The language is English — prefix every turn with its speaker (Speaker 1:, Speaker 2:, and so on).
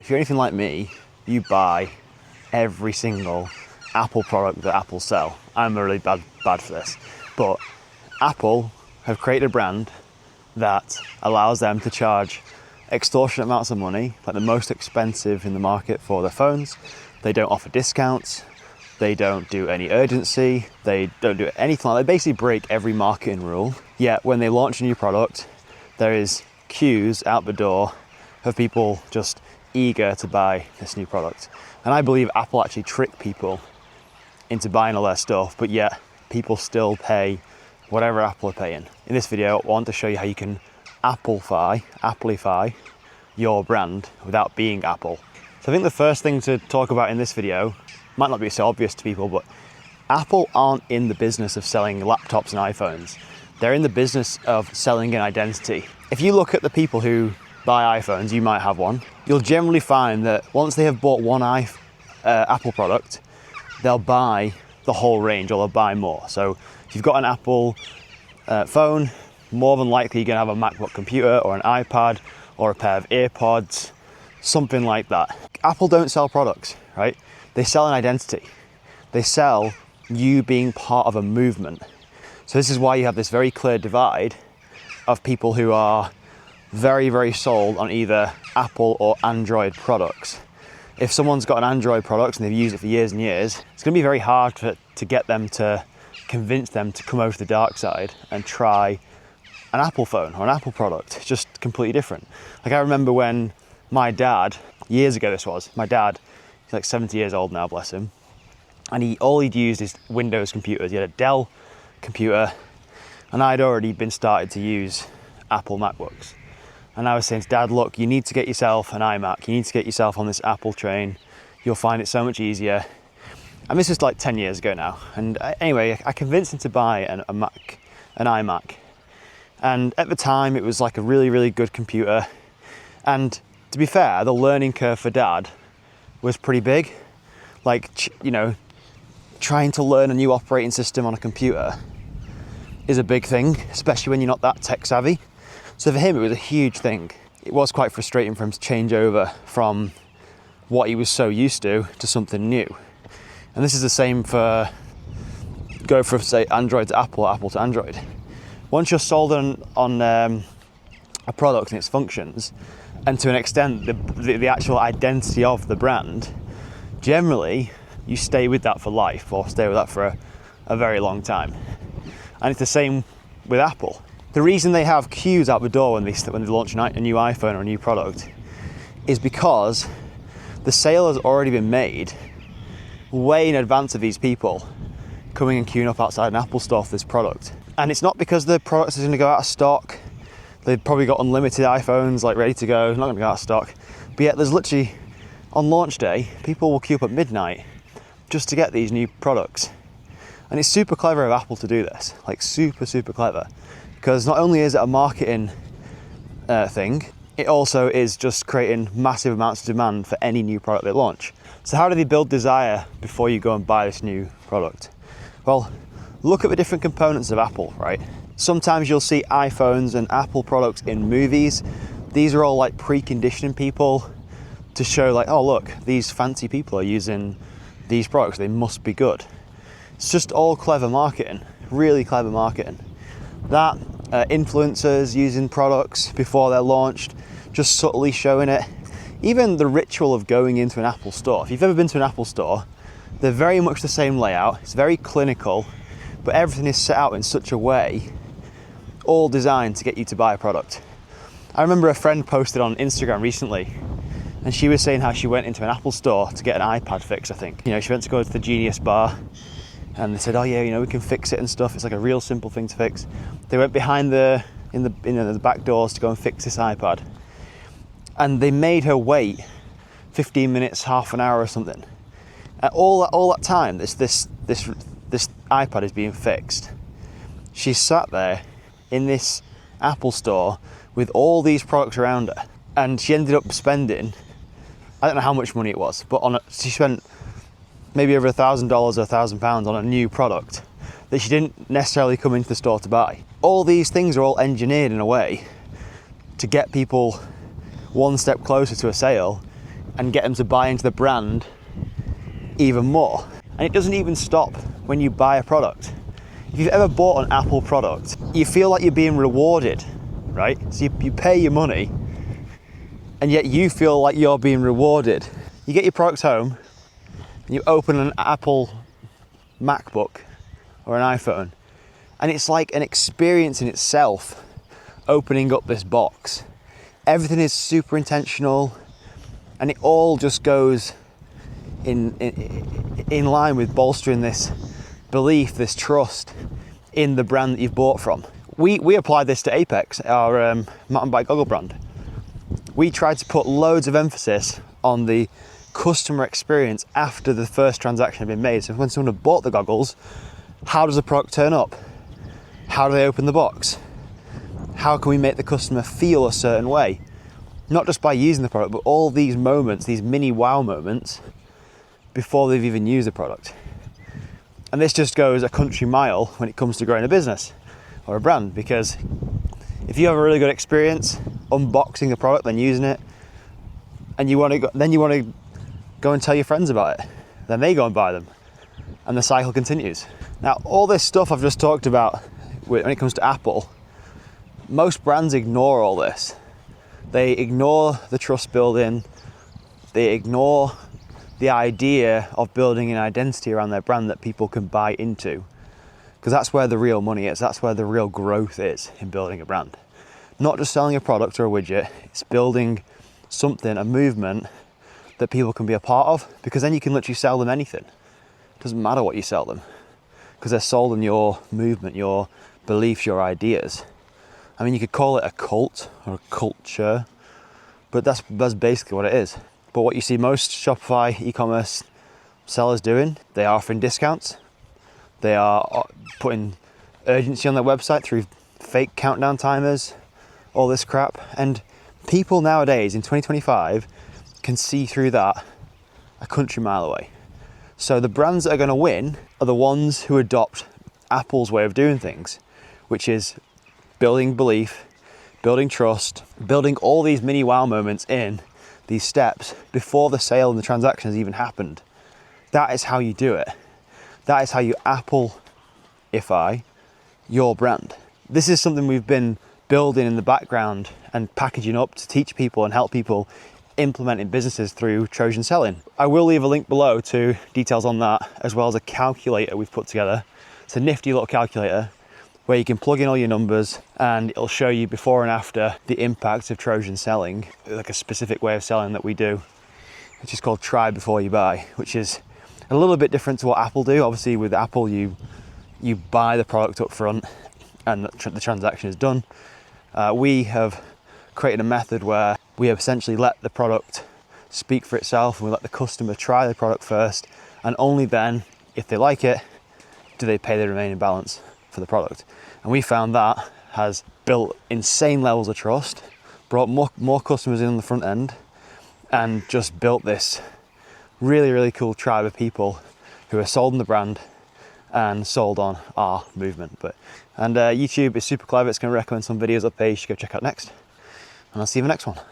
Speaker 1: If you're anything like me, you buy every single Apple product that Apple sell. I'm really bad for this, but Apple have created a brand that allows them to charge extortionate amounts of money, like the most expensive in the market for their phones. They don't offer discounts, they don't do any urgency, they don't do anything like that. They basically break every marketing rule. Yet when they launch a new product, there is queues out the door of people just eager to buy this new product. And I believe Apple actually trick people into buying all their stuff, but yet people still pay whatever Apple are paying. In this video, I want to show you how you can Applify your brand without being Apple. So I think the first thing to talk about in this video might not be so obvious to people, but Apple aren't in the business of selling laptops and iPhones. They're in the business of selling an identity. If you look at the people who buy iPhones, you might have one, you'll generally find that once they have bought one Apple product, they'll buy the whole range, or they'll buy more. So if you've got an Apple phone, more than likely you're gonna have a MacBook computer or an iPad or a pair of AirPods, something like that. Apple don't sell products, right? They sell an identity. They sell you being part of a movement. So this is why you have this very clear divide of people who are very, very sold on either Apple or Android products. If someone's got an Android product and they've used it for years and years, it's gonna be very hard to get them to convince them to come over to the dark side and try an Apple phone or an Apple product. It's just completely different. Like I remember when my dad, years ago this was, my dad, he's like 70 years old now, bless him, and all he'd used is Windows computers. He had a Dell computer, and I'd already been started to use Apple MacBooks. And I was saying to Dad, look, you need to get yourself an iMac. You need to get yourself on this Apple train. You'll find it so much easier. And this was like 10 years ago now. And anyway, I convinced him to buy an iMac. And at the time, it was like a really, really good computer. And to be fair, the learning curve for Dad was pretty big. Like, you know, trying to learn a new operating system on a computer is a big thing, especially when you're not that tech savvy. So for him, it was a huge thing. It was quite frustrating for him to change over from what he was so used to something new. And this is the same for go from, say, Android to Apple, or Apple to Android. Once you're sold on a product and its functions, and to an extent the actual identity of the brand, generally you stay with that for life, or stay with that for a very long time. And it's the same with Apple. The reason they have queues out the door when they launch a new iPhone or a new product is because the sale has already been made way in advance of these people coming and queuing up outside an Apple store for this product. And it's not because the product is going to go out of stock. They've probably got unlimited iPhones like ready to go, not going to go out of stock. But yet there's literally, on launch day, people will queue up at midnight just to get these new products. And it's super clever of Apple to do this, like super, super clever. Because not only is it a marketing thing, it also is just creating massive amounts of demand for any new product they launch. So how do they build desire before you go and buy this new product? Well, look at the different components of Apple, right? Sometimes you'll see iPhones and Apple products in movies. These are all like preconditioning people to show like, oh look, these fancy people are using these products, they must be good. It's just all clever marketing, really clever marketing. That influencers using products before they're launched, just subtly showing it. Even the ritual of going into an Apple store. If you've ever been to an Apple store, they're very much the same layout. It's very clinical, but everything is set out in such a way, all designed to get you to buy a product. I remember a friend posted on Instagram recently, and she was saying how she went into an Apple store to get an iPad fix, I think. You know, she went to go to the Genius bar, and they said, oh yeah, you know, we can fix it and stuff. It's like a real simple thing to fix. They went behind the back doors to go and fix this iPad. And they made her wait 15 minutes, half an hour or something. And all that time, this iPad is being fixed. She sat there in this Apple store with all these products around her. And she ended up spending, I don't know how much money it was, but she spent maybe over $1,000 or £1,000 on a new product that she didn't necessarily come into the store to buy. All these things are all engineered in a way to get people one step closer to a sale and get them to buy into the brand even more. And it doesn't even stop when you buy a product. If you've ever bought an Apple product, you feel like you're being rewarded, right? So you pay your money, and yet you feel like you're being rewarded. You get your product home, and you open an Apple MacBook or an iPhone, and it's like an experience in itself opening up this box. Everything is super intentional, and it all just goes in line with bolstering this belief, this trust in the brand that you've bought from. We applied this to Apex, our mountain bike goggle brand. We tried to put loads of emphasis on the customer experience after the first transaction had been made. So when someone had bought the goggles, how does the product turn up? How do they open the box? How can we make the customer feel a certain way? Not just by using the product, but all these moments, these mini wow moments before they've even used the product. And this just goes a country mile when it comes to growing a business or a brand, because if you have a really good experience unboxing a product, then using it, and you want to go and tell your friends about it, then they go and buy them, and the cycle continues. Now, all this stuff I've just talked about when it comes to Apple, most brands ignore all this. They ignore the trust building. They ignore the idea of building an identity around their brand that people can buy into, because that's where the real money is. That's where the real growth is in building a brand. Not just selling a product or a widget, it's building something, a movement that people can be a part of, because then you can literally sell them anything. It doesn't matter what you sell them, because they're sold in your movement, your beliefs, your ideas. I mean, you could call it a cult or a culture, but that's basically what it is. But what you see most Shopify e-commerce sellers doing, they are offering discounts. They are putting urgency on their website through fake countdown timers, all this crap. And people nowadays in 2025 can see through that a country mile away. So the brands that are going to win are the ones who adopt Apple's way of doing things, which is building belief, building trust, building all these mini wow moments in these steps before the sale and the transaction has even happened. That is how you do it. That is how you Apple-ify your brand. This is something we've been building in the background and packaging up to teach people and help people implement in businesses through Trojan Selling. I will leave a link below to details on that, as well as a calculator we've put together. It's a nifty little calculator where you can plug in all your numbers and it'll show you before and after the impact of Trojan Selling, like a specific way of selling that we do, which is called try before you buy, which is a little bit different to what Apple do. Obviously with Apple, you buy the product up front and the transaction is done. We have created a method where we essentially let the product speak for itself, and we let the customer try the product first, and only then, if they like it, do they pay the remaining balance for the product. And we found that has built insane levels of trust, brought more customers in on the front end, and just built this really, really cool tribe of people who are sold on the brand and sold on our movement. And YouTube is super clever. It's going to recommend some videos up there you should go check out next. And I'll see you in the next one.